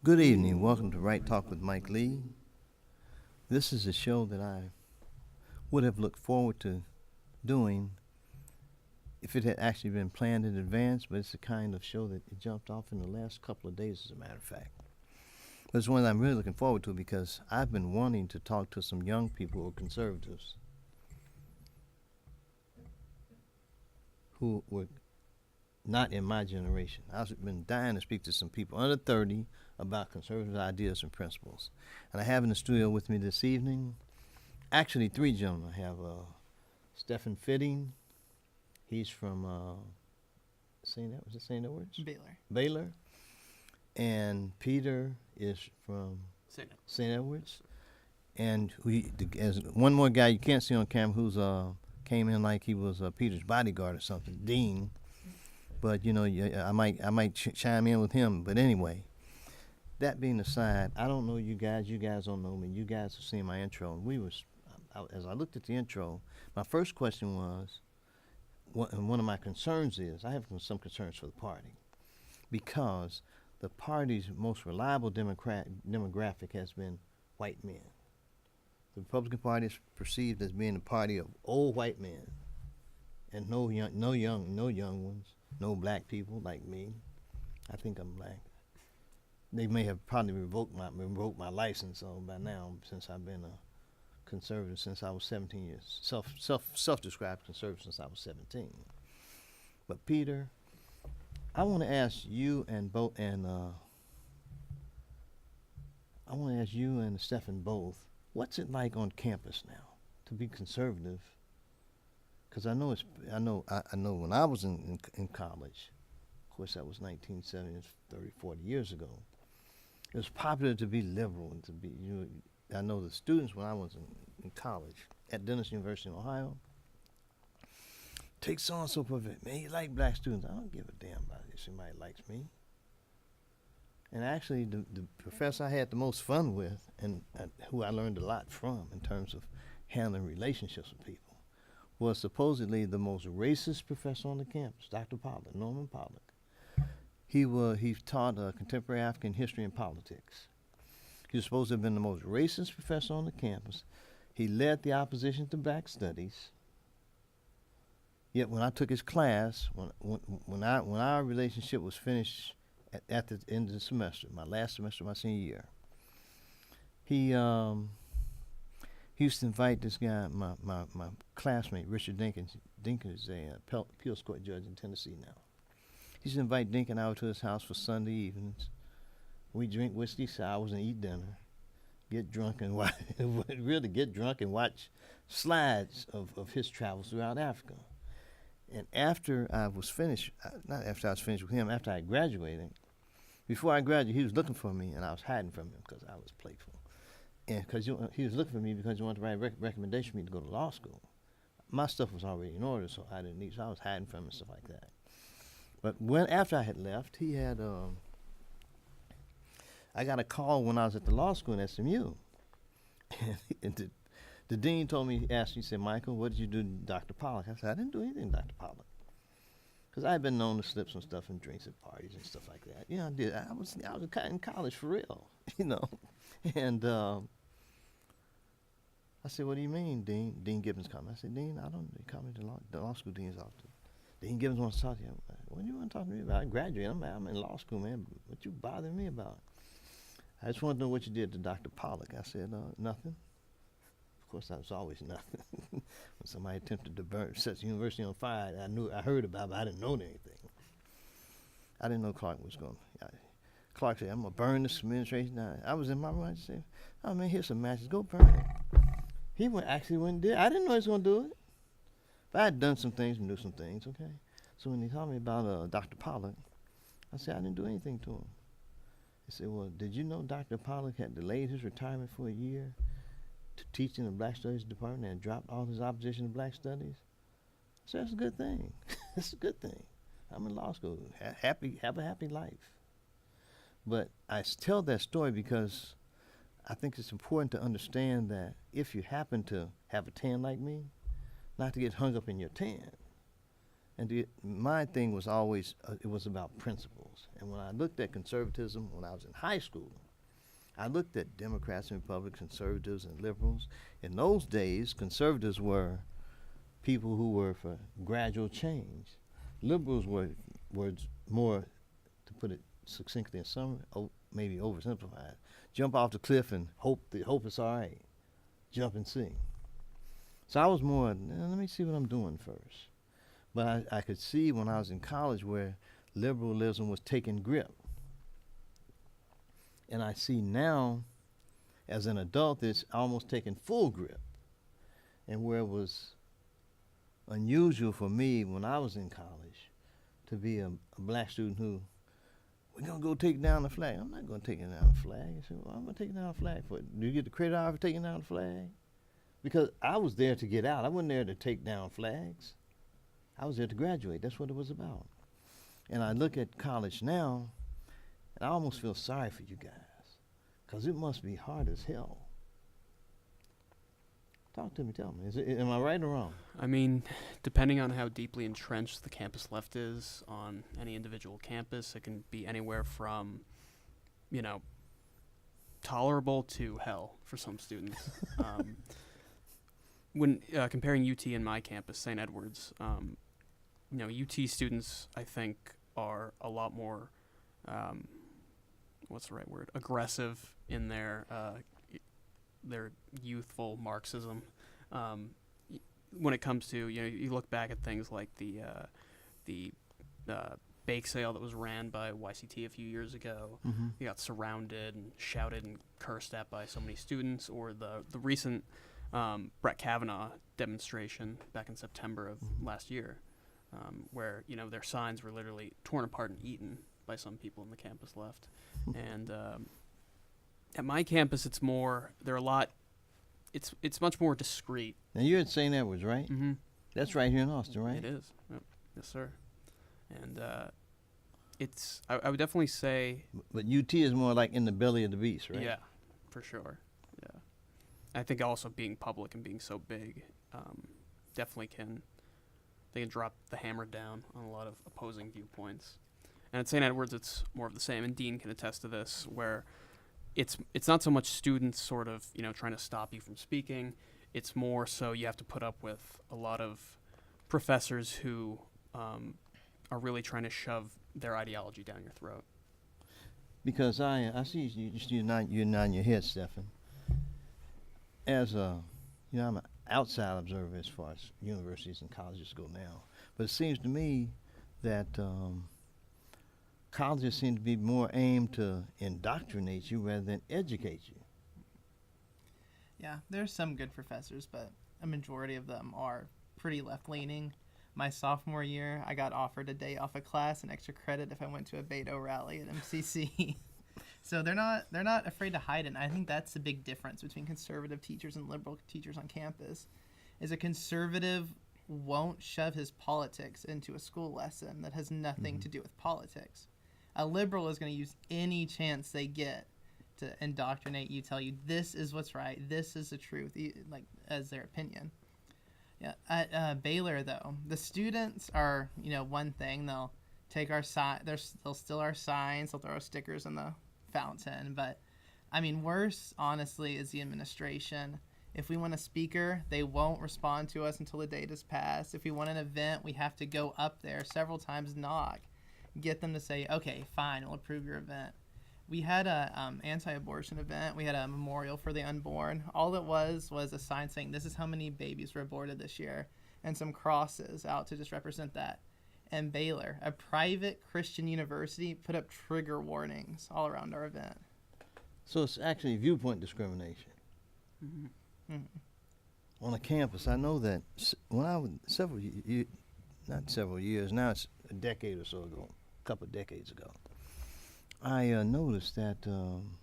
Good evening. Welcome to Right Talk with Mike Lee. This is a show that I would have looked forward to doing if it had actually been planned in advance, but it's the kind of show that it jumped off in the last couple of days, as a matter of fact. But it's one that I'm really looking forward to because I've been wanting to talk to some young people who are conservatives who were not in my generation. I've been dying to speak to some people under 30 about conservative ideas and principles. And I have in the studio with me this evening, actually three gentlemen. I have Stefan Fitting. He's from St. Edwards? Baylor. And Peter is from St. Edwards. And as one more guy you can't see on camera who's came in like he was Peter's bodyguard or something, Dean. But you know, I might chime in with him. But anyway, that being aside, I don't know you guys. You guys don't know me. You guys have seen my intro, and as I looked at the intro, my first question was, and one of my concerns is, I have some concerns for the party, because the party's most reliable demographic has been white men. The Republican Party is perceived as being a party of old white men, and no young ones. No black people like me. I think I'm black. They may have probably revoked my license by now, since I've been a conservative since I was 17 years. Self-described conservative since I was 17. But Peter, I want to ask you and Stefan both. What's it like on campus now to be conservative? Because I know when I was in college, of course that was 1970, 30, 40 years ago, it was popular to be liberal and to be, I know the students when I was in college at Dennis University in Ohio, take so-and-so perfect, man, you like black students. I don't give a damn about if somebody likes me. And actually the professor I had the most fun with and who I learned a lot from in terms of handling relationships with people was supposedly the most racist professor on the campus, Dr. Pollock, Norman Pollock. He taught contemporary African history and politics. He was supposed to have been the most racist professor on the campus. He led the opposition to black studies. Yet when I took his class, when our relationship was finished at the end of the semester, my last semester of my senior year, he used to invite this guy, my classmate, Richard Dinkins. Dinkins is a appeals court judge in Tennessee now. He used to invite Dinkin out to his house for Sunday evenings. We drink whiskey sours and eat dinner, get drunk and watch, really get drunk and watch slides of his travels throughout Africa. And after I was finished, not after I was finished with him, after I graduated, before I graduated, he was looking for me, and I was hiding from him because I was playful. And because he was looking for me because he wanted to write a recommendation for me to go to law school. My stuff was already in order, so I didn't need. So I was hiding from him and stuff like that. But after I had left, he had. I got a call when I was at the law school in SMU, and the dean told me, asked me, he said, "Michael, what did you do to Dr. Pollock?" I said, "I didn't do anything to Dr. Pollock." Because I had been known to slip some stuff in drinks at parties and stuff like that. I did. I was in college for real, And I said, "What do you mean, Dean?" Dean Gibbons called me. I said, "Dean, I don't need to call me to the law school dean's office. Dean Gibbons wants to talk to you." "What do you want to talk to me about? I graduated. I'm in law school, man. What you bothering me about?" "I just want to know what you did to Dr. Pollock." I said, "Nothing." Of course, that was always nothing. When somebody attempted to set the university on fire, I heard about it, but I didn't know anything. I didn't know Clark was going to. Clark said, "I'm going to burn this administration down." I was in my room. I said, "Oh, man, here's some matches. Go burn it." He actually went and did it. I didn't know he was going to do it. But I had done some things and knew some things, okay? So when he told me about Dr. Pollock, I said, "I didn't do anything to him." He said, "Well, did you know Dr. Pollock had delayed his retirement for a year to teach in the Black Studies department and dropped all his opposition to Black Studies?" I said, "That's a good thing. That's a good thing. I'm in law school. Have a happy life." But I tell that story because I think it's important to understand that if you happen to have a tan like me, not to get hung up in your tan. And my thing was always, it was about principles. And when I looked at conservatism when I was in high school, I looked at Democrats and Republicans, conservatives and liberals. In those days, conservatives were people who were for gradual change. Liberals were more, to put it succinctly in some, maybe oversimplified, jump off the cliff and hope it's all right. Jump and see. So I was more, let me see what I'm doing first. But I could see when I was in college where liberalism was taking grip. And I see now, as an adult, it's almost taking full grip. And where it was unusual for me when I was in college to be a black student who, we're going to go take down the flag. I'm not going to take down the flag. I said, well, I'm going to take down the flag for it. Do you get the credit out for taking down the flag? Because I was there to get out. I wasn't there to take down flags. I was there to graduate. That's what it was about. And I look at college now, and I almost feel sorry for you guys, because it must be hard as hell. Talk to me, tell me. Am I right or wrong? I mean, depending on how deeply entrenched the campus left is on any individual campus, it can be anywhere from, tolerable to hell for some students. When comparing UT and my campus, St. Edward's, UT students, I think, are a lot more, what's the right word, aggressive in their youthful Marxism. When it comes to, you look back at things like the bake sale that was ran by YCT a few years ago. Mm-hmm. You got surrounded and shouted and cursed at by so many students, or the recent Brett Kavanaugh demonstration back in September of last year, where their signs were literally torn apart and eaten by some people in the campus left. And at my campus, it's much more discreet. Now you're at St. Edward's, right? Mm-hmm. That's right here in Austin, right? It is. Yep. Yes, sir. And I would definitely say. But UT is more like in the belly of the beast, right? Yeah, for sure. Yeah. I think also being public and being so big, definitely they can drop the hammer down on a lot of opposing viewpoints. And at St. Edward's, it's more of the same, and Dean can attest to this, where it's not so much students sort of trying to stop you from speaking. It's more so you have to put up with a lot of professors who are really trying to shove their ideology down your throat. Because I see you're nodding your head, Stefan. As I'm an outside observer as far as universities and colleges go now, but it seems to me that colleges seem to be more aimed to indoctrinate you rather than educate you. Yeah, there's some good professors, but a majority of them are pretty left-leaning. My sophomore year, I got offered a day off of class and extra credit if I went to a Beto rally at MCC. So they're not afraid to hide it. And I think that's the big difference between conservative teachers and liberal teachers on campus. Is a conservative won't shove his politics into a school lesson that has nothing to do with politics. A liberal is going to use any chance they get to indoctrinate you, tell you this is what's right, this is the truth, like as their opinion. Yeah, at Baylor though, the students are one thing. They'll take our they'll steal our signs, they'll throw our stickers in the fountain. But I mean, worse honestly is the administration. If we want a speaker, they won't respond to us until the date has passed. If we want an event, we have to go up there several times, knock, get them to say, okay, fine, we'll approve your event. We had a anti-abortion event. We had a memorial for the unborn. All it was a sign saying this is how many babies were aborted this year, and some crosses out to just represent that. And Baylor, a private Christian university, put up trigger warnings all around our event. So it's actually viewpoint discrimination. Mm-hmm. Mm-hmm. On a campus, I know that when I was not several years, now it's a decade or so ago, a couple of decades ago, I noticed that on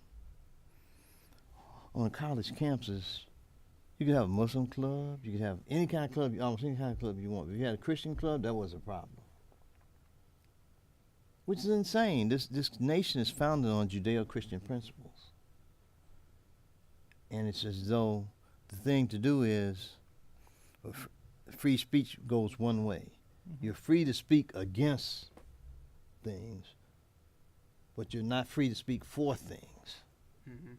a college campus, you could have a Muslim club, you could have any kind of club, almost any kind of club you want. But if you had a Christian club, that was a problem. Which is insane. This nation is founded on Judeo-Christian principles. And it's as though the thing to do is free speech goes one way. You're free to speak against things, but you're not free to speak for things. Mm-hmm.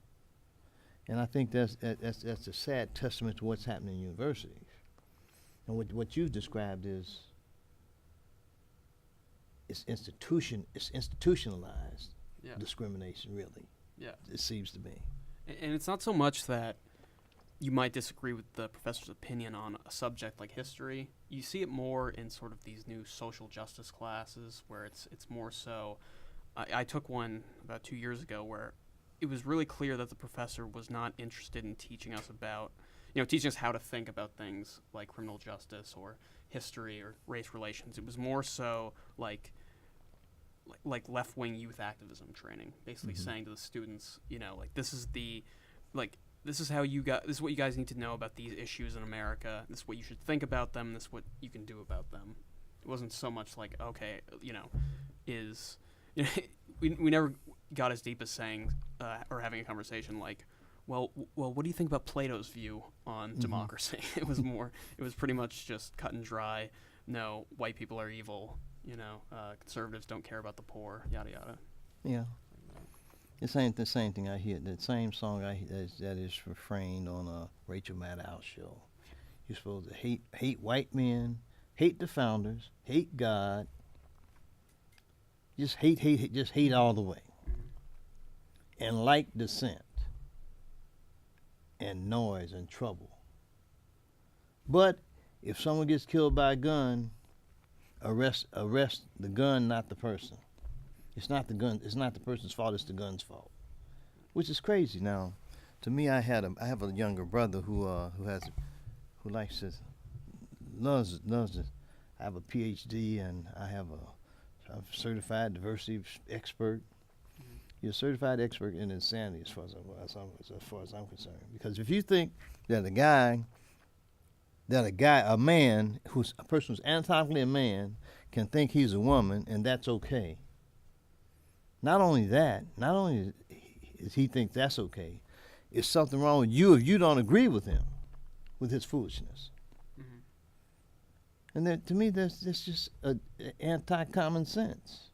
And I think that's a sad testament to what's happening in universities. And what you've described is it's institutionalized Yeah. discrimination, really. Yeah. It seems to me. And it's not so much that you might disagree with the professor's opinion on a subject like history. You see it more in sort of these new social justice classes where it's more so. I took one about 2 years ago where it was really clear that the professor was not interested in teaching us about, teaching us how to think about things like criminal justice or history or race relations. It was more so like left-wing youth activism training, basically saying to the students, this is what you guys need to know about these issues in America. This is what you should think about them. This is what you can do about them. It wasn't so much like, okay, we never got as deep as saying or having a conversation like, well, what do you think about Plato's view on democracy? It was pretty much just cut and dry. No, white people are evil. Conservatives don't care about the poor. Yada yada. Yeah. This ain't the same thing I hear. The same song that is refrained on a Rachel Maddow show. You're supposed to hate white men, hate the founders, hate God. Just hate all the way. And like dissent and noise and trouble. But if someone gets killed by a gun, arrest the gun, not the person. It's not the gun. It's not the person's fault. It's the gun's fault, which is crazy. Now, to me, I have a younger brother who loves it. I have a PhD and I'm a certified diversity expert. You're a certified expert in insanity, as far as I'm concerned. Because if you think that a person who's anatomically a man can think he's a woman and that's okay. Not only does he think that's okay, it's something wrong with you if you don't agree with him, with his foolishness. And that, to me, that's just anti-common sense.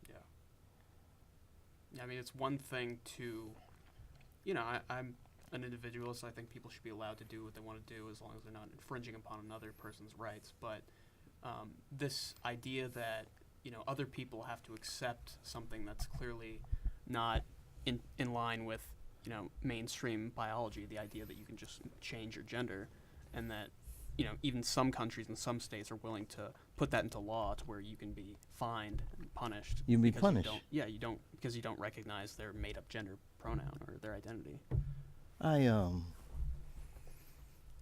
Yeah, I mean, it's one thing to, I'm an individualist. I think people should be allowed to do what they want to do as long as they're not infringing upon another person's rights. But this idea that other people have to accept something that's clearly not in line with mainstream biology, the idea that you can just change your gender, and that even some countries and some states are willing to put that into law to where you can be fined and punished. You can be punished. You don't because you don't recognize their made-up gender pronoun or their identity. And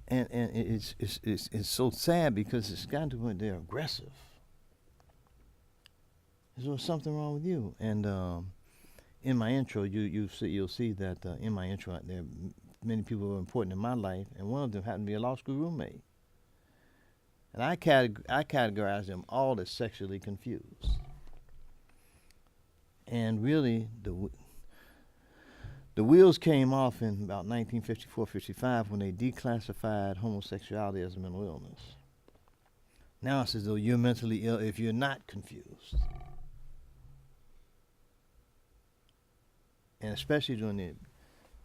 it's so sad because it's gotten to the point they're aggressive. There's something wrong with you. And in my intro, you'll see that in my intro there are many people who are important in my life, and one of them happened to be a law school roommate. And I categorize them all as sexually confused. And really, the wheels came off in about 1954-55 when they declassified homosexuality as a mental illness. Now it's as though you're mentally ill if you're not confused. And especially during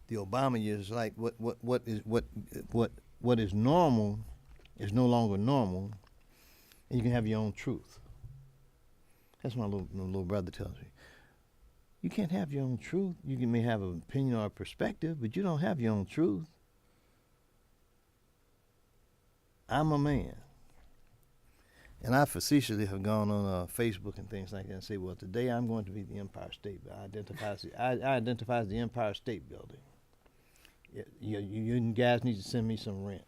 the Obama years, like what is normal is no longer normal, and you can have your own truth. That's what my little brother tells me. You can't have your own truth. You may have an opinion or a perspective, but you don't have your own truth. I'm a man. And I facetiously have gone on Facebook and things like that and say, well, today I'm going to be the Empire State Building. I identify as the Empire State Building. You guys need to send me some rent.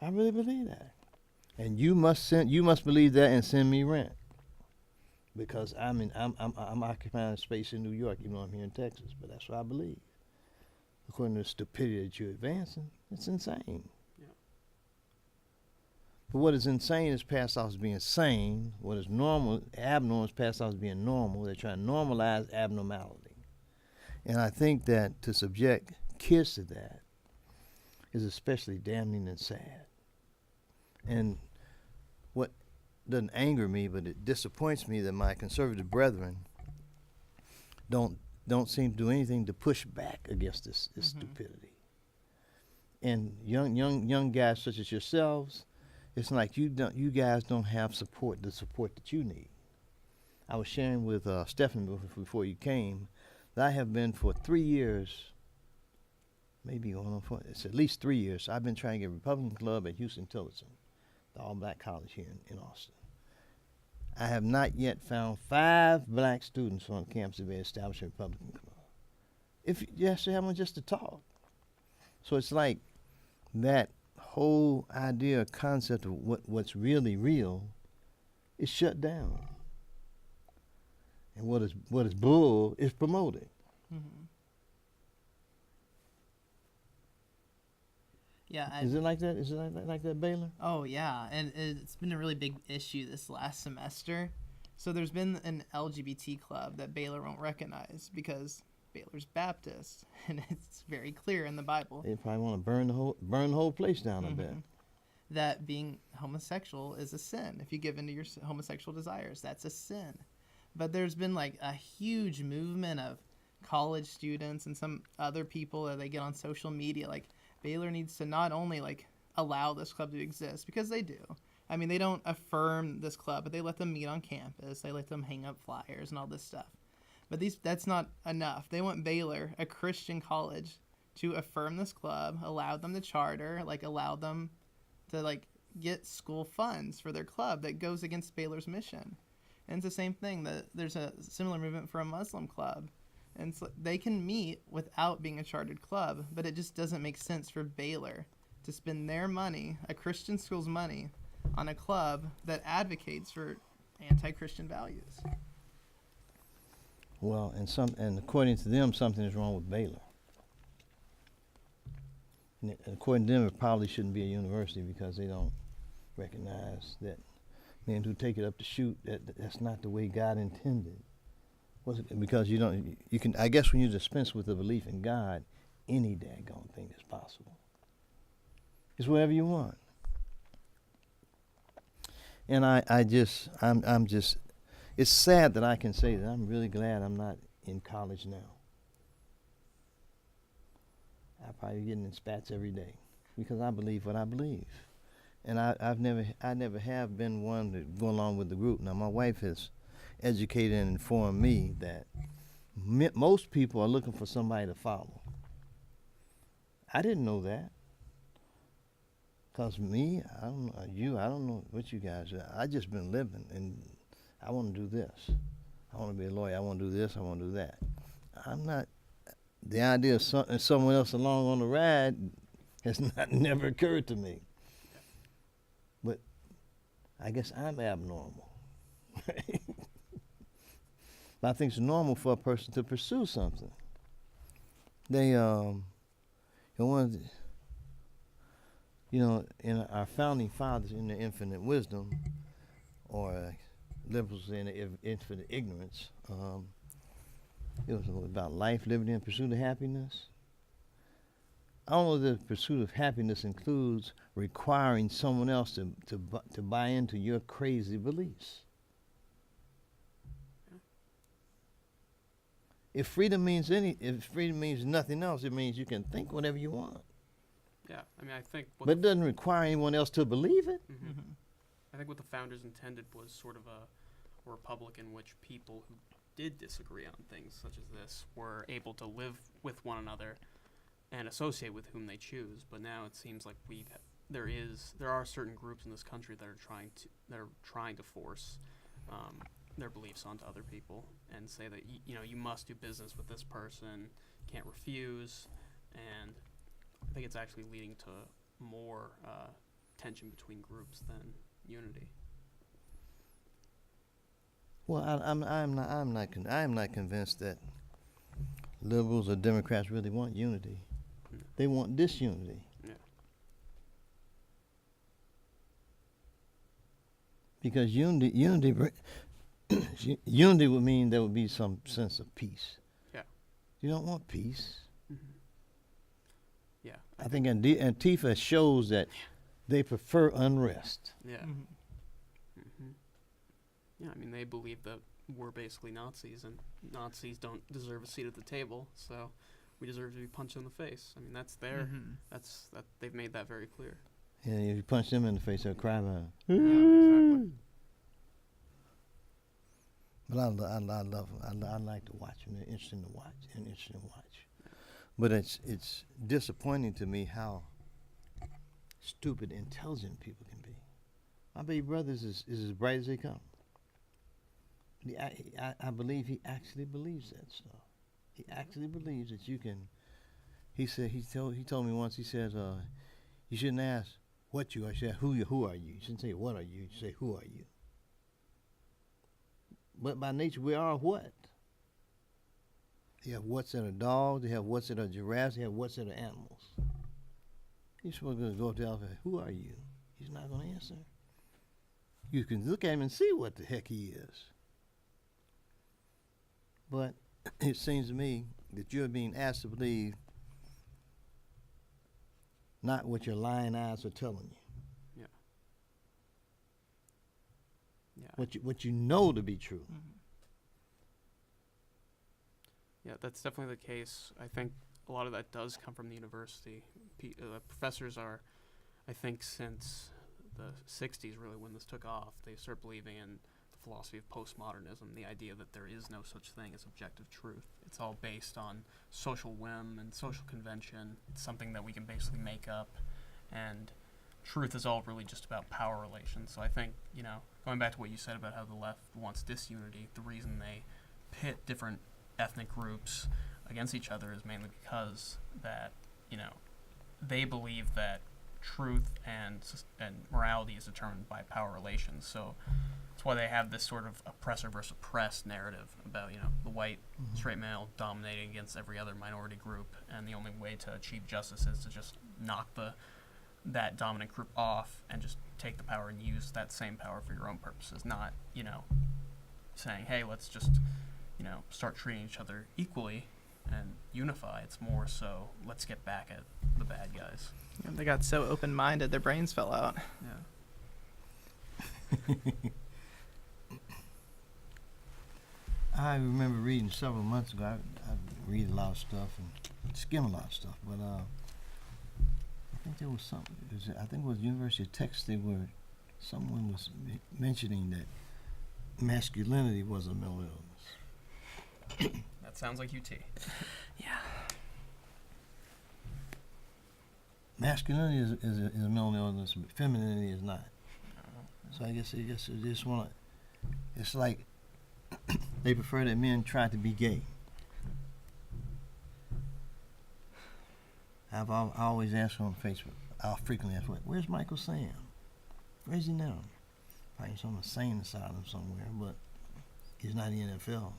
I really believe that. And you must believe that and send me rent. Because I'm occupying space in New York, even though I'm here in Texas. But that's what I believe. According to the stupidity that you're advancing, it's insane. Yeah. But what is insane is passed off as being sane. What is abnormal is passed off as being normal. They're trying to normalize abnormality. And I think that to subject kids to that is especially damning and sad. And what doesn't anger me, but it disappoints me that my conservative brethren don't seem to do anything to push back against this stupidity. And young guys such as yourselves, it's like you guys don't have the support that you need. I was sharing with Stefan before you came that I have been for 3 years, maybe going on for, it's at least 3 years. I've been trying to get a Republican club at Houston-Tillotson, the all-black college here in Austin. I have not yet found 5 black students on campus to be established a Republican club. If you actually have one just to talk. So it's like that whole idea, concept of what's really real is shut down. And what is bull is promoted. Mm-hmm. Yeah. Is it like that? Is it like that, Baylor? Oh, yeah. And it's been a really big issue this last semester. So there's been an LGBT club that Baylor won't recognize because Baylor's Baptist, and it's very clear in the Bible. They probably want to burn the whole place down, I bet. That being homosexual is a sin. If you give into your homosexual desires, that's a sin. But there's been like a huge movement of college students and some other people that they get on social media. Like, Baylor needs to not only like allow this club to exist, because they do. I mean, they don't affirm this club, but they let them meet on campus. They let them hang up flyers and all this stuff. But that's not enough. They want Baylor, a Christian college, to affirm this club, allow them to charter, like allow them to like get school funds for their club that goes against Baylor's mission. And it's the same thing, that there's a similar movement for a Muslim club. And so they can meet without being a chartered club, but it just doesn't make sense for Baylor to spend their money, a Christian school's money, on a club that advocates for anti-Christian values. Well, and according to them, something is wrong with Baylor. And according to them, it probably shouldn't be a university because they don't recognize that men who take it up to shoot, that's not the way God intended. Because you can, I guess when you dispense with the belief in God, any daggone thing is possible. It's whatever you want. And I'm just, it's sad that I can say that I'm really glad I'm not in college now. I probably getting in spats every day because I believe what I believe. And I never have been one to go along with the group. Now, my wife has educated and informed me that most people are looking for somebody to follow. I didn't know that. Because me, I don't know, I don't know what you guys are. I just been living, and I want to do this. I want to be a lawyer. I want to do this. I want to do that. I'm not, the idea of someone else along on the ride has never occurred to me. But I guess I'm abnormal. But I think it's normal for a person to pursue something. They, in our founding fathers, in their infinite wisdom, or liberals in their infinite ignorance, it was about life, liberty, and pursuit of happiness. I don't know if the pursuit of happiness includes requiring someone else to buy into your crazy beliefs. If freedom means nothing else, it means you can think whatever you want. Yeah, I mean, I think. But it doesn't require anyone else to believe it. Mm-hmm. I think what the founders intended was sort of a republic in which people who did disagree on things such as this were able to live with one another and associate with whom they choose. But now it seems like there are certain groups in this country that are trying to force their beliefs onto other people and say that you must do business with this person, can't refuse, and I think it's actually leading to more tension between groups than unity. Well, I'm not convinced that liberals or Democrats really want unity. Mm. They want disunity. Yeah. Because unity would mean there would be some sense of peace. Yeah. You don't want peace. Mm-hmm. Yeah. I think Antifa shows that They prefer unrest. Yeah. Mhm. hmm Yeah, I mean, they believe that we're basically Nazis, and Nazis don't deserve a seat at the table, so we deserve to be punched in the face. I mean, that's their, Mhm. that they've made that very clear. Yeah, if you punch them in the face, they'll cry about it. Yeah, exactly. But I love them. I like to watch them. They're interesting to watch. But it's disappointing to me how stupid, intelligent people can be. My baby brother is as bright as they come. I believe he actually believes that stuff. He actually believes that you can. He told me once. He says, you shouldn't ask what you are. You should ask who are you. You shouldn't say what are you. You should say who are you. But by nature, we are what? They have what's that are dogs. They have what's that are giraffes. They have what's that are animals. You're supposed to go up to the elephant. Who are you? He's not going to answer. You can look at him and see what the heck he is. But it seems to me that you're being asked to believe not what your lying eyes are telling you. Yeah. What you know to be true. Mhm. Yeah, that's definitely the case. I think a lot of that does come from the university. Professors are, I think, since the 60s, really, when this took off, they start believing in the philosophy of postmodernism, the idea that there is no such thing as objective truth. It's all based on social whim and social convention. It's something that we can basically make up, and truth is all really just about power relations. So I think, going back to what you said about how the left wants disunity, the reason they pit different ethnic groups against each other is mainly because that, they believe that truth and morality is determined by power relations. So that's why they have this sort of oppressor versus oppressed narrative about, the white straight male dominating against every other minority group, and the only way to achieve justice is to just knock that dominant group off and just take the power and use that same power for your own purposes, not, saying, hey, let's just, start treating each other equally and unify. It's more so, let's get back at the bad guys. And they got so open-minded, their brains fell out. Yeah. I remember reading several months ago. I read a lot of stuff and skim a lot of stuff, but I think there was something. I think it was University of Texas. Someone was mentioning that masculinity was a mental illness. That sounds like UT. Yeah. Masculinity is a mental illness, but femininity is not. So I guess they just want to. It's like they prefer that men try to be gay. I always ask on Facebook. I'll frequently ask, "Where's Michael Sam? Where's he now? Probably in some insane asylum somewhere, but he's not in the NFL."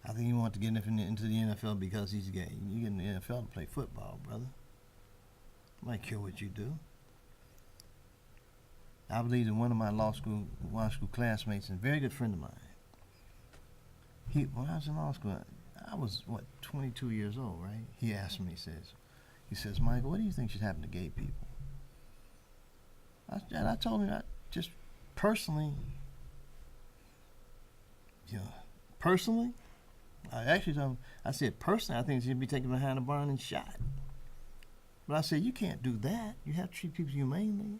I think he wants to get into the NFL because he's gay. You get in the NFL to play football, brother. Nobody care what you do. I believe that one of my law school classmates and a very good friend of mine, when I was in law school, I was, 22 years old, right? He asked me, he says, Michael, what do you think should happen to gay people? I told him, just personally, I actually told him, I said, personally, I think they should be taken behind a barn and shot. But I said, you can't do that. You have to treat people humanely.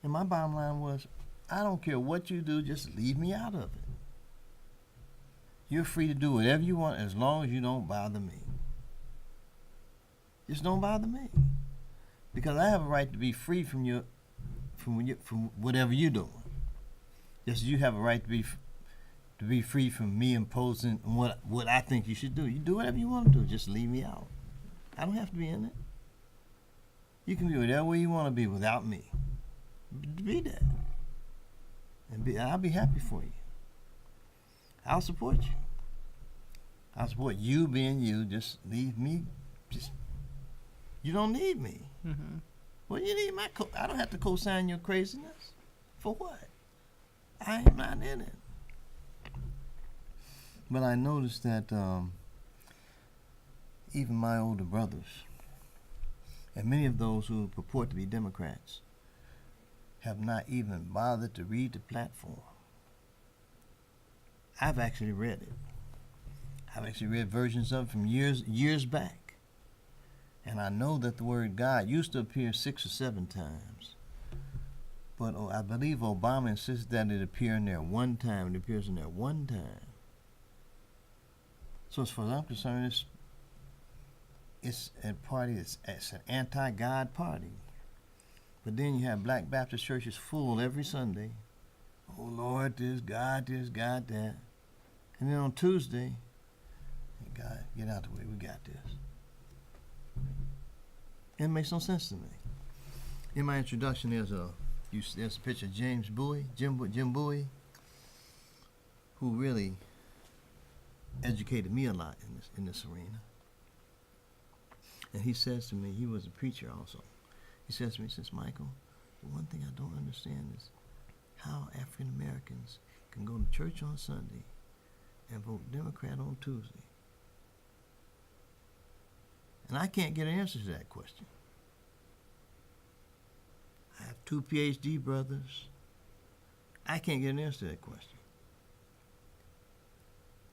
And my bottom line was, I don't care what you do, just leave me out of it. You're free to do whatever you want as long as you don't bother me. Just don't bother me. Because I have a right to be free from whatever you're doing. Just as you have a right to be free from me imposing what I think you should do. You do whatever you want to do. Just leave me out. I don't have to be in it. You can be whatever way you want to be without me. Be that. And I'll be happy for you. I'll support you. I'll support you being you. Just leave me. You don't need me. Mm-hmm. Well, you need I don't have to co-sign your craziness. For what? I am not in it. But I noticed that even my older brothers, And many of those who purport to be Democrats have not even bothered to read the platform. I've actually read it. I've actually read versions of it from years back. And I know that the word God used to appear 6 or 7 times. But I believe Obama insists that it appear in there one time. It appears in there one time. So as far as I'm concerned, it's a party, it's an anti-God party. But then you have Black Baptist churches full every Sunday. Oh Lord, this, God, that. And then on Tuesday, God, get out of the way, we got this. It makes no sense to me. In my introduction, there's a picture of James Bowie, Jim Bowie, who really educated me a lot in this arena. And he says to me, he was a preacher also. He says to me, he says, Michael, the one thing I don't understand is how African Americans can go to church on Sunday and vote Democrat on Tuesday. And I can't get an answer to that question. I have 2 PhD brothers. I can't get an answer to that question.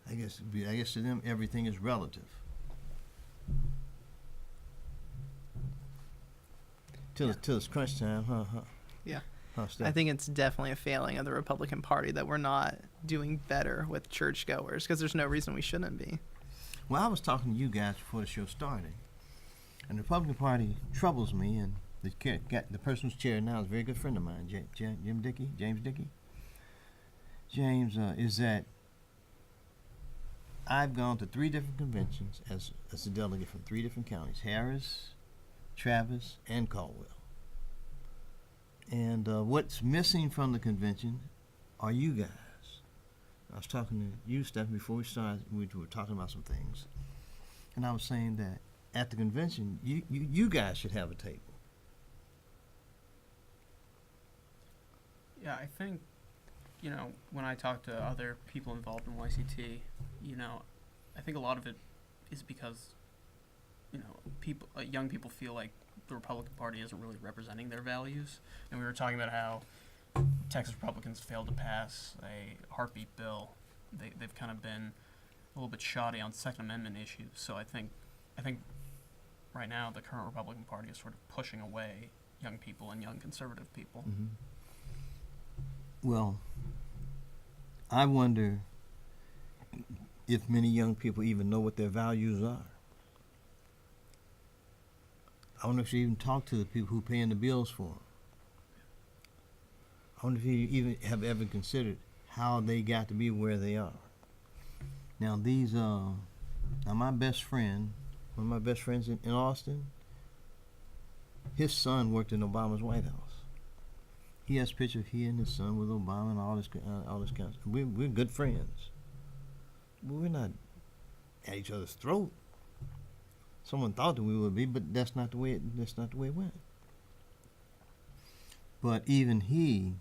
I guess to them everything is relative. Till it's crunch time, huh? Yeah. Huh, Steph? I think it's definitely a failing of the Republican Party that we're not doing better with churchgoers, because there's no reason we shouldn't be. Well, I was talking to you guys before the show started, and the Republican Party troubles me, and the person who's chair now is a very good friend of mine, James Dickey. James, is that I've gone to 3 different conventions as a delegate from 3 different counties, Harris, Travis, and Caldwell. And what's missing from the convention are you guys. I was talking to you, Stefan, before we started. We were talking about some things. And I was saying that at the convention, you guys should have a table. Yeah, I think, when I talk to other people involved in YCT, I think a lot of it is because, young people feel like the Republican Party isn't really representing their values. And we were talking about how Texas Republicans failed to pass a heartbeat bill. They've kind of been a little bit shoddy on Second Amendment issues. So I think right now the current Republican Party is sort of pushing away young people and young conservative people. Mm-hmm. Well, I wonder if many young people even know what their values are. I wonder if you even talk to the people who are paying the bills for them. I wonder if you even have ever considered how they got to be where they are. Now my best friend, one of my best friends in Austin, his son worked in Obama's White House. He has a picture of he and his son with Obama and all this kind of stuff. We're good friends. But we're not at each other's throat. Someone thought that we would be, but that's not the way it went. But even he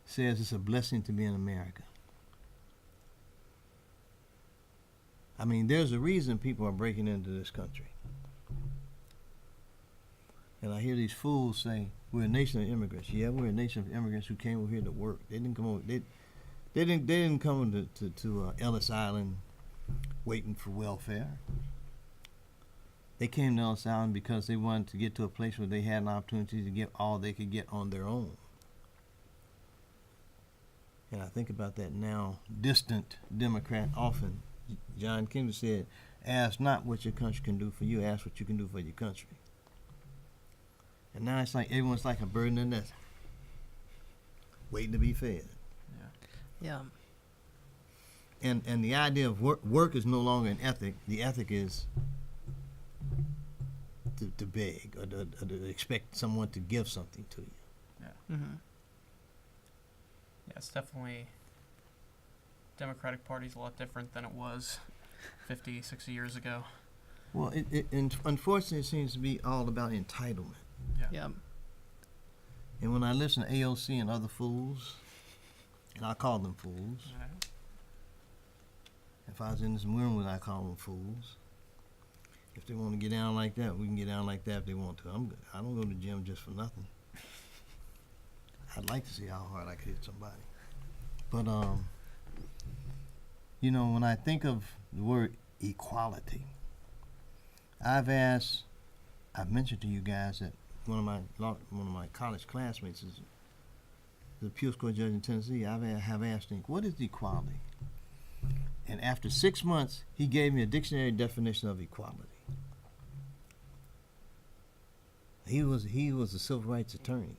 says it's a blessing to be in America. I mean, there's a reason people are breaking into this country. And I hear these fools say, we're a nation of immigrants. Yeah, we're a nation of immigrants who came over here to work. They didn't come over. They didn't come to Ellis Island waiting for welfare. They came to Ellis Island because they wanted to get to a place where they had an opportunity to get all they could get on their own. And I think about that now. Distant Democrat often, John Kennedy said, ask not what your country can do for you, ask what you can do for your country. And now it's like everyone's like a bird in the nest, waiting to be fed. Yeah. And the idea of work is no longer an ethic. The ethic is to beg or to expect someone to give something to you. Yeah. Mm-hmm. Yeah, it's definitely, Democratic Party's a lot different than it was 50, 60 years ago. Well, and unfortunately, it seems to be all about entitlement. Yeah. And when I listen to AOC and other fools, and I call them fools, Right. if I was in this room, would I call them fools? If they want to get down like that, we can get down like that if they want to. I don't go to the gym just for nothing. I'd like to see how hard I could hit somebody. But, when I think of the word equality, I've mentioned to you guys that one of my college classmates is the appeals court judge in Tennessee. I have asked him, what is equality? And after 6 months, he gave me a dictionary definition of equality. He was a civil rights attorney.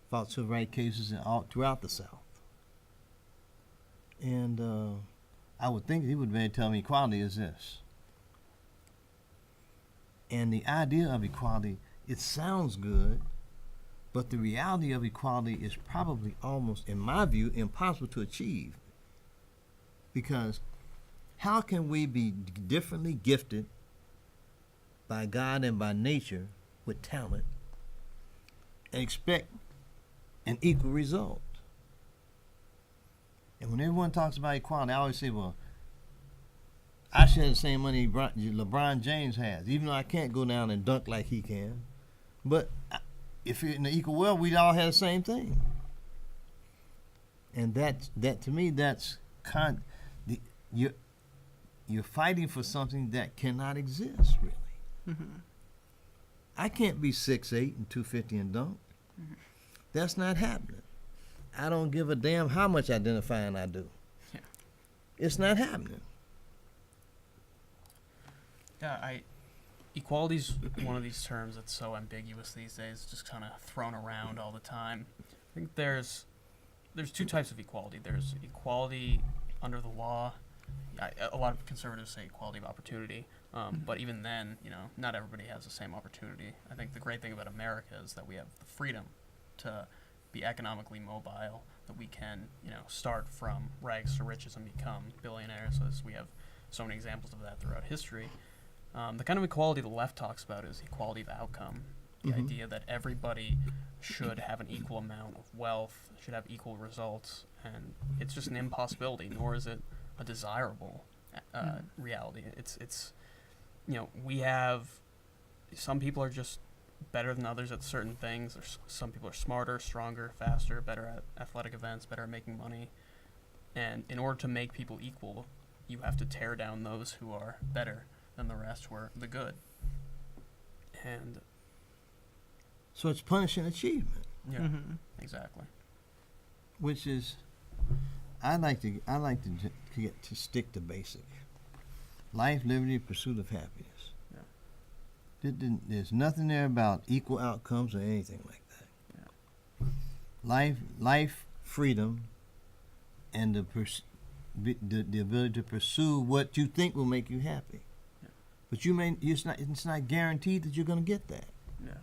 Fought civil rights cases throughout the South. And I would think he would be able to tell me equality is this. And the idea of equality, it sounds good, but the reality of equality is probably almost, in my view, impossible to achieve. Because how can we be differently gifted by God and by nature with talent and expect an equal result? And when everyone talks about equality, I always say, well, I should have the same money LeBron James has, even though I can't go down and dunk like he can. But if in the equal world, we'd all have the same thing. And that to me, that's you're fighting for something that cannot exist, really. Mm-hmm. I can't be 6'8" and 250 and dunk. Mm-hmm. That's not happening. I don't give a damn how much identifying I do. Yeah. It's not happening. Yeah, equality's one of these terms that's so ambiguous these days, just kind of thrown around all the time. I think there's two types of equality. There's equality under the law. A lot of conservatives say equality of opportunity, but even then, not everybody has the same opportunity. I think the great thing about America is that we have the freedom to be economically mobile, that we can, start from rags to riches and become billionaires, as we have so many examples of that throughout history. The kind of equality the left talks about is equality of outcome. The idea that everybody should have an equal amount of wealth, should have equal results, and it's just an impossibility, nor is it a desirable reality. It's we have, some people are just better than others at certain things. Some people are smarter, stronger, faster, better at athletic events, better at making money. And in order to make people equal, you have to tear down those who are better than the rest, who are the good. And so it's punishing achievement. yeah, Mm-hmm. exactly. Which is, I like to get to stick to basic. Life, liberty, pursuit of happiness. Yeah. There's nothing there about equal outcomes or anything like that. Yeah. Life, freedom, and the ability to pursue what you think will make you happy. Yeah. But it's not guaranteed that you're going to get that. Yeah.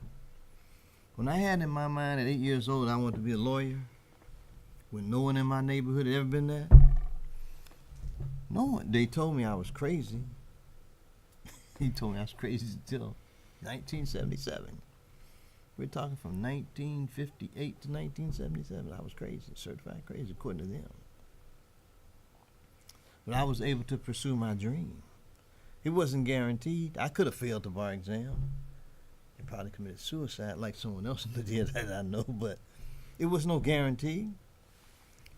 When I had in my mind at 8 years old I wanted to be a lawyer, when no one in my neighborhood had ever been there, no one. They told me I was crazy. He told me I was crazy until 1977. We're talking from 1958 to 1977. I was crazy, certified crazy, according to them. But I was able to pursue my dream. It wasn't guaranteed. I could have failed the bar exam and probably committed suicide like someone else did that I know, but it was no guarantee.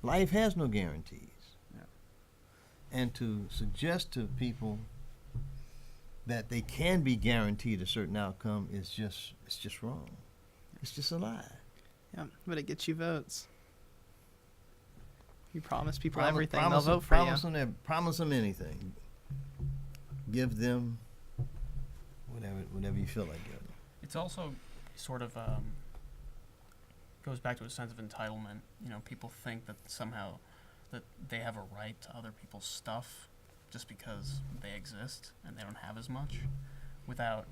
Life has no guarantees. Yeah. And to suggest to people that they can be guaranteed a certain outcome it's just wrong. It's just a lie. Yeah, but it gets you votes. You promise people everything, they'll promise vote for you. Promise them anything. Give them whatever you feel like giving. It's also sort of goes back to a sense of entitlement. People think that somehow that they have a right to other people's stuff just because they exist and they don't have as much, without,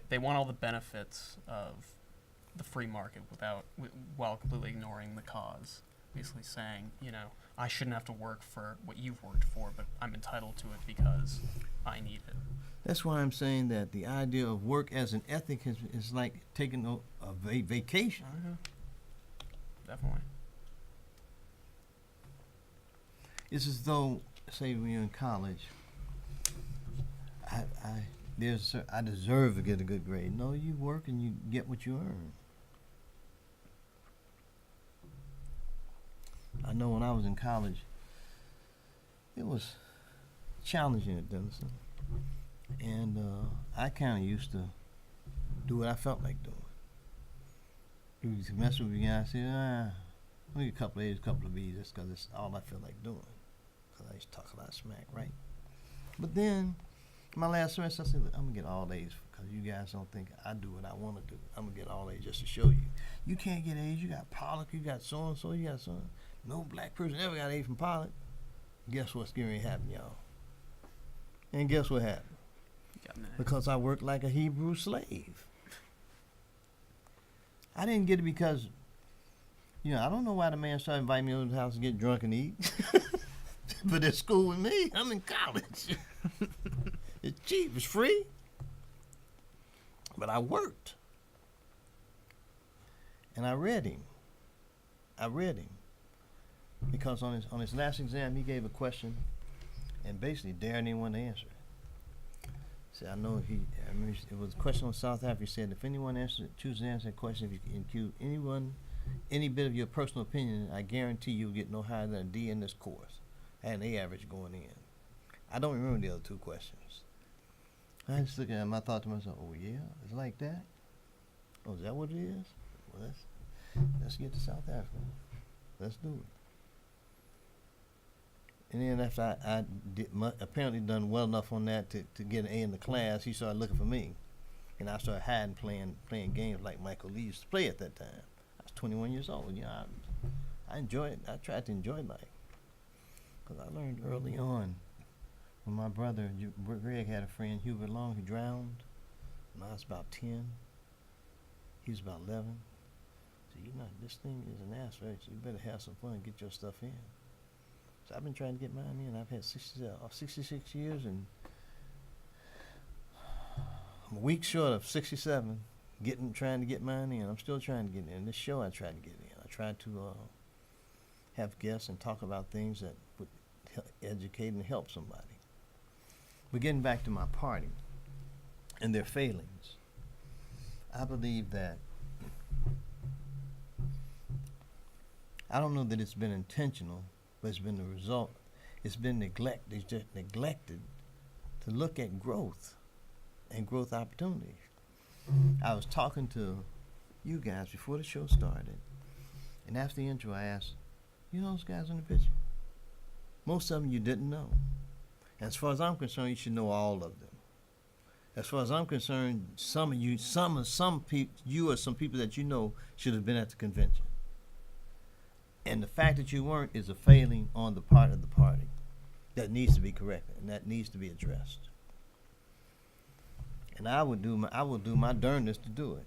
they want all the benefits of the free market while completely ignoring the cause. Basically saying, I shouldn't have to work for what you've worked for, but I'm entitled to it because I need it. That's why I'm saying that the idea of work as an ethic is like taking a vacation. Definitely. It's as though, say, when you're in college, I deserve to get a good grade. No, you work and you get what you earn. I know when I was in college, it was challenging at Denison, and I kind of used to do what I felt like doing. You used to mess with me, and I said, let me get a couple of A's, a couple of B's, just because it's all I feel like doing. Because I used to talk a lot of smack, right? But then, my last semester, I said, look, I'm going to get all A's because you guys don't think I do what I want to do. I'm going to get all A's just to show you. You can't get A's. You got Pollock, you got so-and-so, you got so. No black person ever got A from Pollock. Guess what's going to happen, y'all? And guess what happened? Because I worked like a Hebrew slave. I didn't get it because, I don't know why the man started inviting me over to the house to get drunk and eat. But it's cool with me. I'm in college. It's cheap. It's free. But I worked. And I read him. Because on his last exam, he gave a question and basically dared anyone to answer it. See, I know it was a question on South Africa. He said, if anyone chooses to answer that question, if you include any bit of your personal opinion, I guarantee you'll get no higher than a D in this course. I had an A average going in. I don't remember the other two questions. I just looked at him, I thought to myself, oh yeah, it's like that? Oh, is that what it is? Well, let's get to South Africa. Let's do it. And then after I apparently done well enough on that to get an A in the class, he started looking for me. And I started hiding, playing games like Michael Lee used to play at that time. I was 21 years old. I enjoyed it. I tried to enjoy life. Because I learned early on when my brother, Greg, had a friend, Hubert Long, who drowned when I was about 10. He was about 11. So, this thing is an ass, right? So you better have some fun and get your stuff in. So I've been trying to get mine in. I've had 66 years, and I'm a week short of 67 trying to get mine in. I'm still trying to get in. This show I tried to get in. I tried to have guests and talk about things that would educate and help somebody. But getting back to my party and their failings, I believe that I don't know that it's been intentional, but it's been the result. It's been neglected. It's just neglected to look at growth and growth opportunities. I was talking to you guys before the show started, and after the intro, I asked, you know those guys in the picture? Most of them you didn't know. And as far as I'm concerned, you should know all of them. As far as I'm concerned, some people, you or some people that you know should have been at the convention. And the fact that you weren't is a failing on the part of the party that needs to be corrected and that needs to be addressed. And I will do my darndest to do it.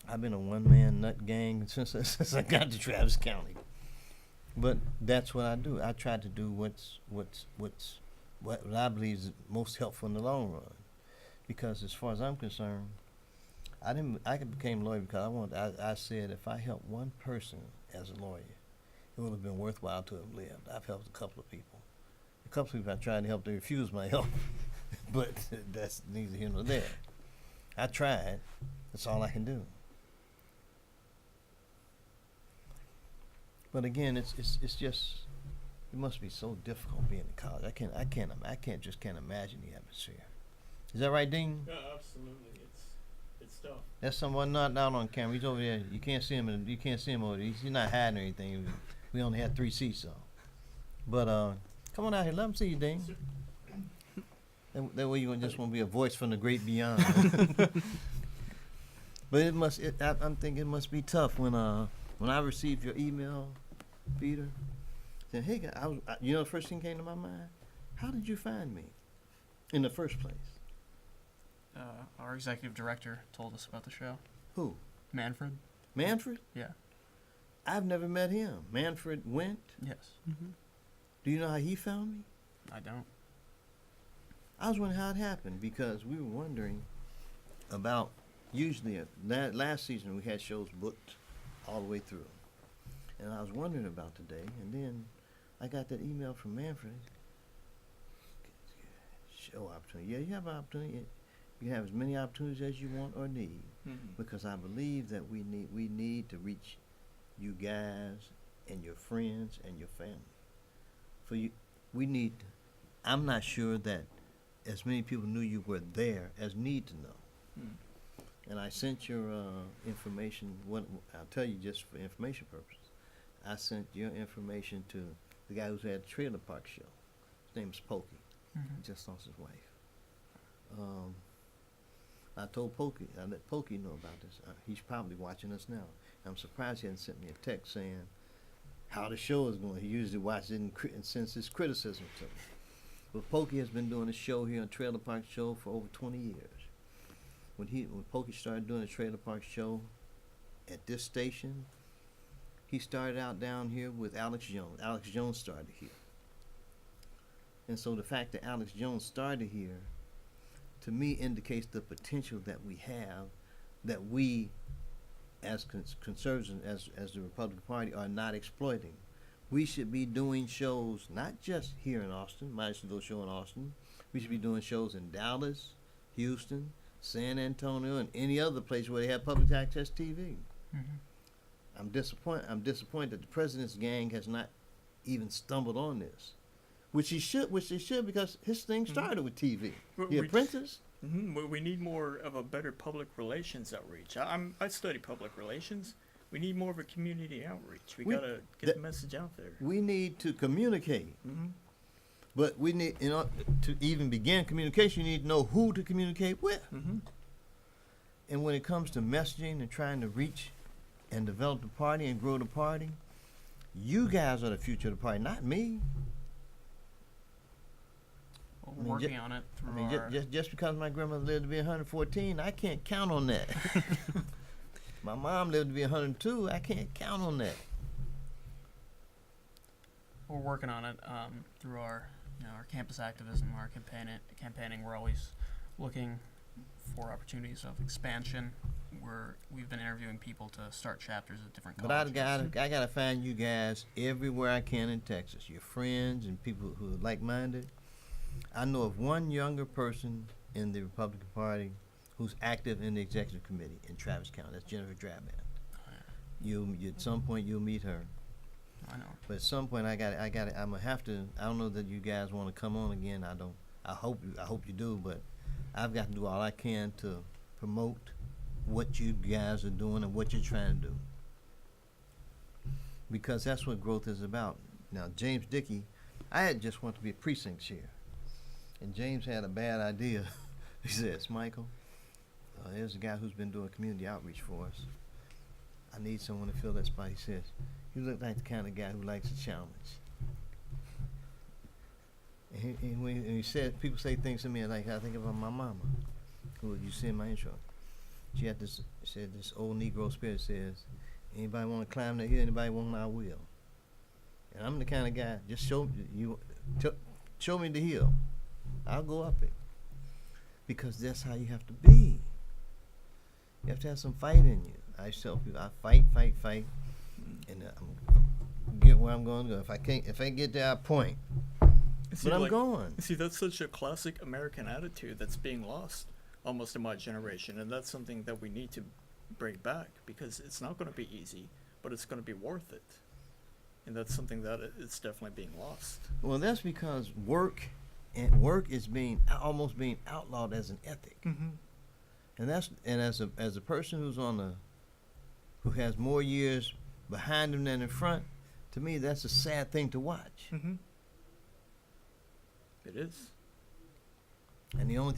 I've been a one-man nut gang since I got to Travis County. But that's what I do. I try to do what I believe is most helpful in the long run. Because as far as I'm concerned, I became a lawyer because I said if I help one person as a lawyer, it would have been worthwhile to have lived. I've helped a couple of people. A couple of people I tried to help, they refused my help. But that's neither here nor there. I tried. That's all I can do. But again, it's just, it must be so difficult being in college. I can't imagine the atmosphere. Is that right, Dean? Yeah, absolutely. It's tough. That's someone not out on camera. He's over there. You can't see him over there. He's not hiding or anything. We only had 3 seats, so. But come on out here. Let him see you, Dean. That way you just want to be a voice from the great beyond. But I'm thinking it must be tough when I received your email, Peter, saying, hey, the first thing came to my mind, how did you find me in the first place? Our executive director told us about the show. Who? Manfred? Manfred? Yeah. I've never met him. Manfred Went? Yes. Mm-hmm. Do you know how he found me? I don't. I was wondering how it happened because we were wondering about, usually last season we had shows booked all the way through. And I was wondering about today, and then I got that email from Manfred. show opportunity. Yeah, you have an opportunity. You have as many opportunities as you want or need, because I believe that we need to reach you guys and your friends and your family. For you, we need. I'm not sure that as many people knew you were there as need to know. And I sent your information. I'll tell you just for information purposes. I sent your information to the guy who's at the trailer park show. His name is Pokey. He just lost his wife. I told Pokey, I let Pokey know about this. He's probably watching us now. I'm surprised he hasn't sent me a text saying how the show is going. He usually watches it and sends his criticism to me. But Pokey has been doing a show here on Trailer Park Show for over 20 years. When Pokey started doing the Trailer Park Show at this station, he started out down here with Alex Jones. Alex Jones started here. And so the fact that Alex Jones started here, to me, indicates the potential that we have, that we, as conservatives, as the Republican Party, are not exploiting. We should be doing shows not just here in Austin, might as well show in Austin. We should be doing shows in Dallas, Houston, San Antonio, and any other place where they have public access TV. I'm disappointed that the president's gang has not even stumbled on this, which they should, because his thing started with TV. The Apprentice. We need more of a better public relations outreach. I study public relations. We need more of a community outreach. We gotta get the message out there. We need to communicate. But we need, to even begin communication, you need to know who to communicate with. And when it comes to messaging and trying to reach and develop the party and grow the party, you guys are the future of the party, not me. Well, we're working on it through Just because my grandmother lived to be 114, I can't count on that. My mom lived to be 102, I can't count on that. We're working on it through our campus activism, our campaigning. We're always looking for opportunities of expansion. We've been interviewing people to start chapters at different colleges. But I gotta find you guys everywhere I can in Texas. Your friends and people who are like-minded. I know of one younger person in the Republican Party who's active in the executive committee in Travis County. That's Jennifer Drabman. You at some point you'll meet her. I know. But at some point I'm gonna have to. I don't know that you guys want to come on again. I hope you do. But I've got to do all I can to promote what you guys are doing and what you're trying to do, because that's what growth is about. Now, James Dickey, I had just wanted to be a precinct chair, and James had a bad idea. He says, Michael, there's a guy who's been doing community outreach for us. I need someone to fill that spot. He says, you look like the kind of guy who likes a challenge. And when he said, people say things to me like, I think about my mama, who you see in my intro. She had this old Negro spirit says, anybody want to climb that hill, anybody want, I will. And I'm the kind of guy, just show me the hill. I'll go up it. Because that's how you have to be. You have to have some fight in you. I tell people, I fight, and get where I'm going to go. If I can't get there, I point. But I'm going. See, that's such a classic American attitude that's being lost almost in my generation, and that's something that we need to bring back, because it's not going to be easy, but it's going to be worth it. And that's something that it's definitely being lost. Well, that's because work is almost being outlawed as an ethic. And as a person who has more years behind him than in front, to me that's a sad thing to watch. It is. And the only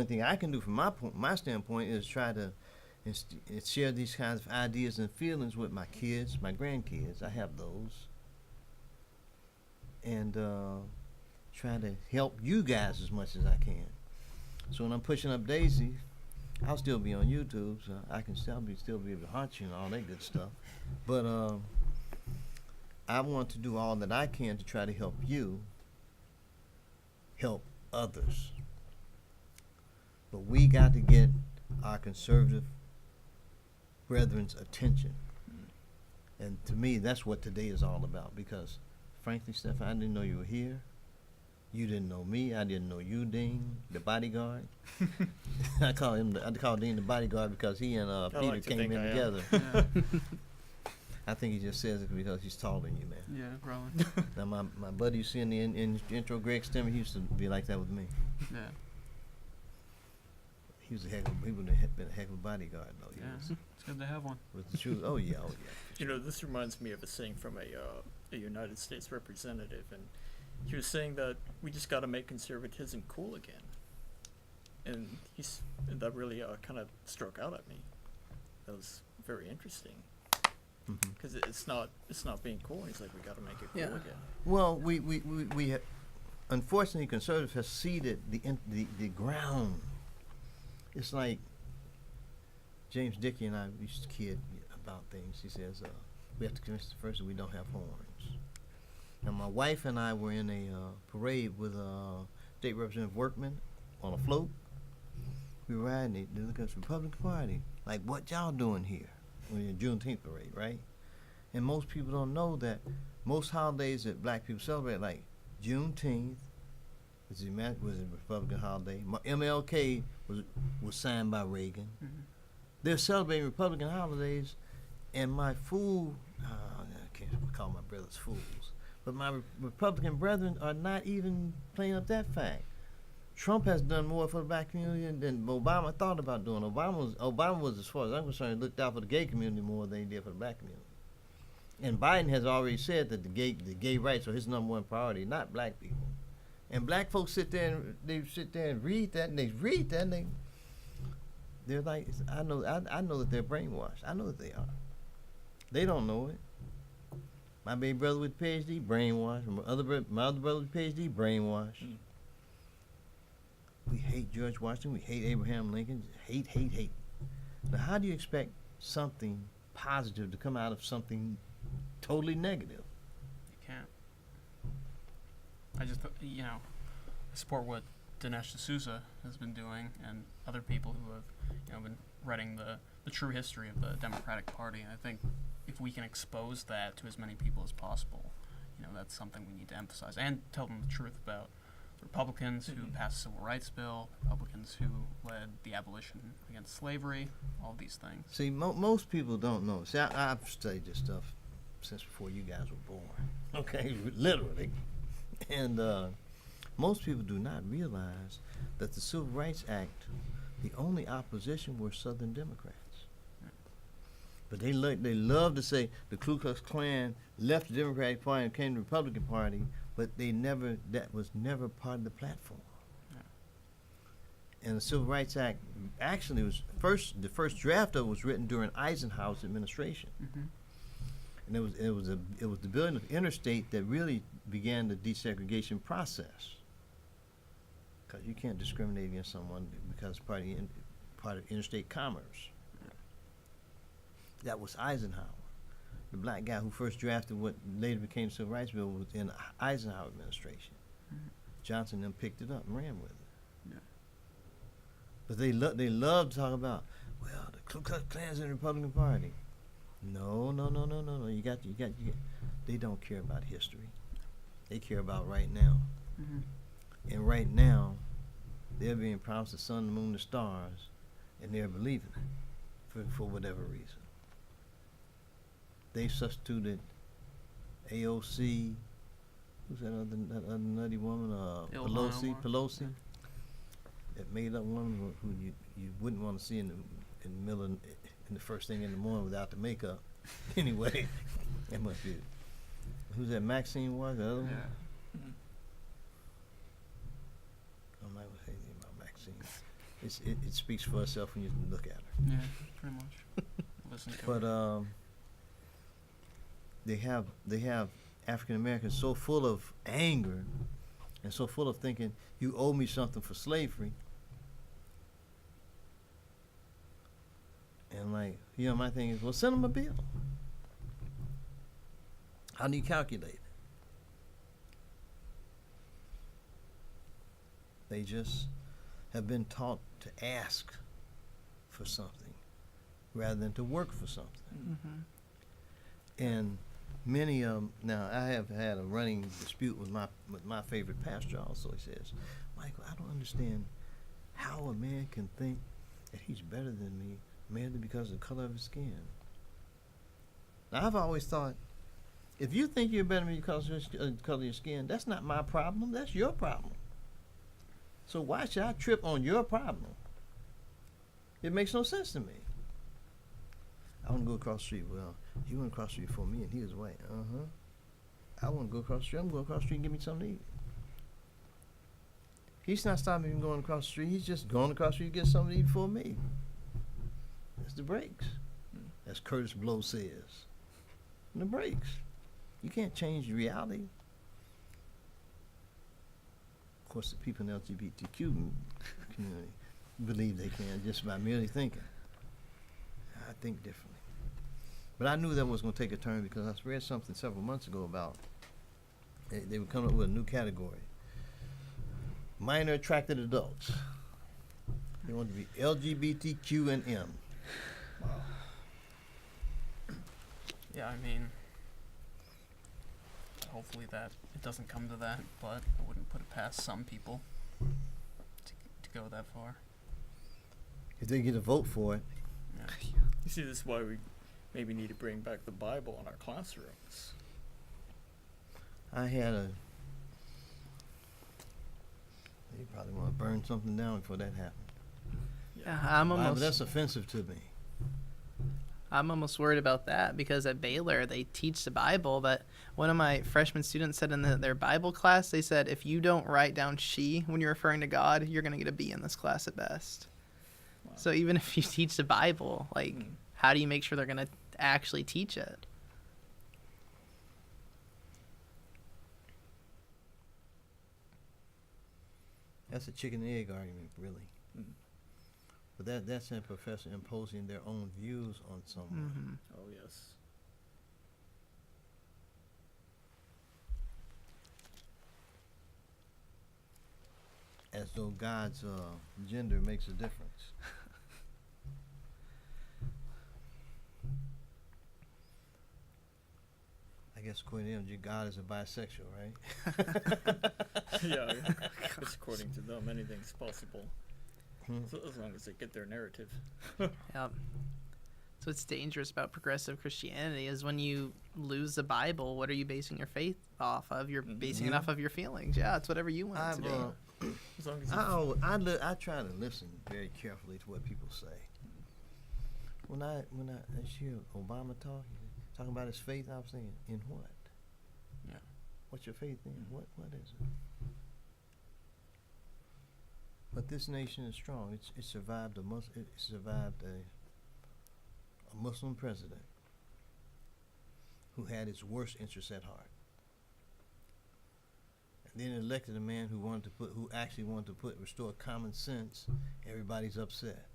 thing I can do from my standpoint is try to share these kinds of ideas and feelings with my kids, my grandkids. I have those, and try to help you guys as much as I can. So when I'm pushing up Daisy, I'll still be on YouTube, so I can still be able to haunt you and all that good stuff. But I want to do all that I can to try to help you help others. But we got to get our conservative brethren's attention. And to me, that's what today is all about, because frankly, Stefan, I didn't know you were here. You didn't know me. I didn't know you, Dean, the bodyguard. I call Dean the bodyguard because he and I Peter like to came think in I am. together. Yeah, I think he just says it because he's taller than you, man. yeah, probably. Now, my buddy you see in the intro, Greg Stemmer, he used to be like that with me. Yeah, He would have been a heck of a bodyguard, though. He yeah. was, It's good to have one. with the shoes. Oh, yeah, oh, yeah. You know, this reminds me of a saying from a United States representative, and he was saying that we just got to make conservatism cool again. And that really kind of struck out at me. That was very interesting Mhm. because it's not being cool. He's like, we got to make it cool Yeah. again. Well, we have, unfortunately, conservatives have ceded the ground. It's like James Dickey and I used to kid about things. He says, we have to convince the first that we don't have horns. Now, my wife and I were in a parade with State Representative Workman on a float. We were riding, they look at the Republican Party, like, what y'all doing here? We're in the Juneteenth parade, right? And most people don't know that most holidays that black people celebrate, like Juneteenth, was a Republican holiday. MLK was signed by Reagan. Mhm. They're celebrating Republican holidays, and my I can't call my brothers fools, but my Republican brethren are not even playing up that fact. Trump has done more for the black community than Obama thought about doing. Obama was, as far as I'm concerned, looked out for the gay community more than he did for the black community. And Biden has already said that the gay rights are his number one priority, not black people. And black folks sit there and read that, and they're like, I know that they're brainwashed. I know that they are. They don't know it. My baby brother with PhD, brainwashed. My other brother with PhD, brainwashed. Mm. We hate George Washington. We hate Abraham Lincoln. Hate. Now, how do you expect something positive to come out of something totally negative? You can't. I just, I support what Dinesh D'Souza has been doing and other people who have, been writing the true history of the Democratic Party. And I think if we can expose that to as many people as possible, that's something we need to emphasize and tell them the truth about Republicans who passed the Civil Rights Bill, Republicans who led the abolition against slavery, all these things. See, most people don't know. See, I've studied this stuff since before you guys were born. Okay, literally. And most people do not realize that the Civil Rights Act, the only opposition were Southern Democrats. But they love to say the Ku Klux Klan left the Democratic Party and came to the Republican Party, but that was never part of the platform. And the Civil Rights Act actually was the first draft of it was written during Eisenhower's administration. Mm-hmm. And it was the building of interstate that really began the desegregation process. Because you can't discriminate against someone because part of interstate commerce. That was Eisenhower. The black guy who first drafted what later became the Civil Rights Bill was in the Eisenhower administration. Mhm. Johnson then picked it up and ran with it. Yeah. But they love to talk about, well, the Ku Klux Klan's in the Republican Party. No. You got. They don't care about history. They care about right now. Mm-hmm. And right now, they're being promised the sun, the moon, the stars, and they're believing it for whatever reason. They substituted AOC, who's that other nutty woman? Ilhan Omar. Pelosi. That made up woman who you wouldn't want to see in the middle in the first thing in the morning without the makeup. Anyway, that must be. Who's that? Maxine was the other one. Yeah. Mhm. I might say anything about Maxine. It speaks for itself when you look at her. Yeah, pretty much. Listen to But it. they have African Americans so full of anger and so full of thinking you owe me something for slavery. And my thing is, well, send them a bill. How do you calculate it? They just have been taught to ask for something rather than to work for something. Mm-hmm. And Many now I have had a running dispute with my favorite pastor also. He says, Michael, I don't understand how a man can think that he's better than me merely because of the color of his skin. Now I've always thought, if you think you're better than me because of the color of your skin, that's not my problem, that's your problem. So why should I trip on your problem? It makes no sense to me. I want to go across the street. Well, he went across the street for me and he was white. I want to go across the street. I'm going across the street and give me something to eat. He's not stopping me from going across the street. He's just going across the street to get something to eat for me. That's the breaks. As Curtis Blow says. The breaks. You can't change reality. Of course, the people in the LGBTQ community believe they can just by merely thinking. I think differently. But I knew that was going to take a turn because I read something several months ago about they were coming up with a new category. Minor attracted adults. They want to be LGBTQ and M. Wow. Yeah, I mean, hopefully that it doesn't come to that, but I wouldn't put it past some people to go that far. If they get a vote for it. Yeah. You see, this is why we maybe need to bring back the Bible in our classrooms. I had a. You probably want to burn something down before that happened. Yeah, I'm Bible, almost. that's offensive to me. I'm almost worried about that because at Baylor they teach the Bible, but one of my freshman students said in their Bible class, they said if you don't write down she when you're referring to God, you're going to get a B in this class at best. Wow. So even if you teach the Bible, like, how do you make sure they're going to actually teach it? That's a chicken and egg argument, really. But that's a professor imposing their own views on someone. Oh, yes. As though God's gender makes a difference. I guess according to them, God is a bisexual, right? Yeah, it's according to them, anything's possible. So as long as they get their narrative. Yep. So what's dangerous about progressive Christianity is when you lose the Bible, what are you basing your faith off of? You're basing it off of your feelings. Yeah, it's whatever you want it to be. As long as I try to listen very carefully to what people say. When I hear Obama talking about his faith, I was thinking, in what? Yeah. What's your faith in? What is it? But this nation is strong. It survived a Muslim president who had his worst interests at heart. And then elected a man who actually wanted to restore common sense. Everybody's upset.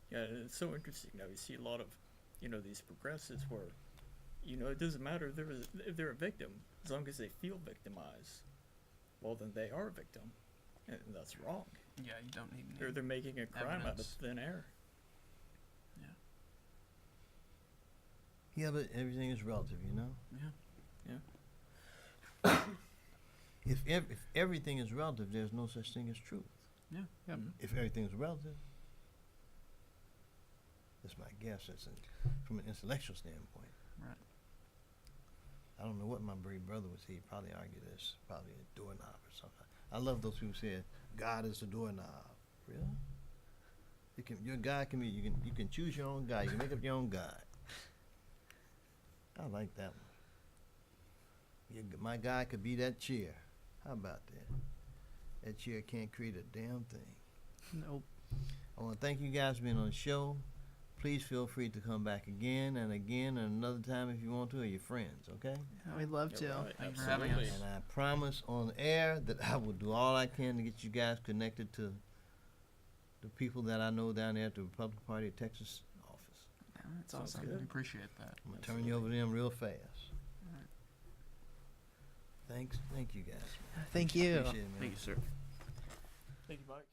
Yeah, it's so interesting now. You see a lot of, these progressives where, it doesn't matter if they're a victim, as long as they feel victimized. Well, then they are a victim, and that's wrong. Yeah, you don't need They're making a crime out of evidence. thin air. Yeah, but everything is relative, you know? Yeah. If everything is relative, there's no such thing as truth. Yeah. Yep. If everything is relative, that's my guess. From an intellectual standpoint. Right. I don't know what my big brother would say. He'd probably argue this, probably a doorknob or something. I love those people who said God is a doorknob. Really? Your God can be. You can choose your own God. You can make up your own God. I like that one. My God could be that chair. How about that? That chair can't create a damn thing. Nope. I want to thank you guys for being on the show. Please feel free to come back again and another time if you want to, or your friends, okay? Yeah, we'd love to. Right, Thank you for having us. absolutely. And I promise on air that I will do all I can to get you guys connected to the people that I know down there at the Republican Party of Texas office. Yeah, that's Sounds awesome. good. I appreciate that. I'm going to turn you over to them real fast. Alright. Thank you guys. Thank you. Appreciate it, man. Thank you, sir. Thank you, Mike.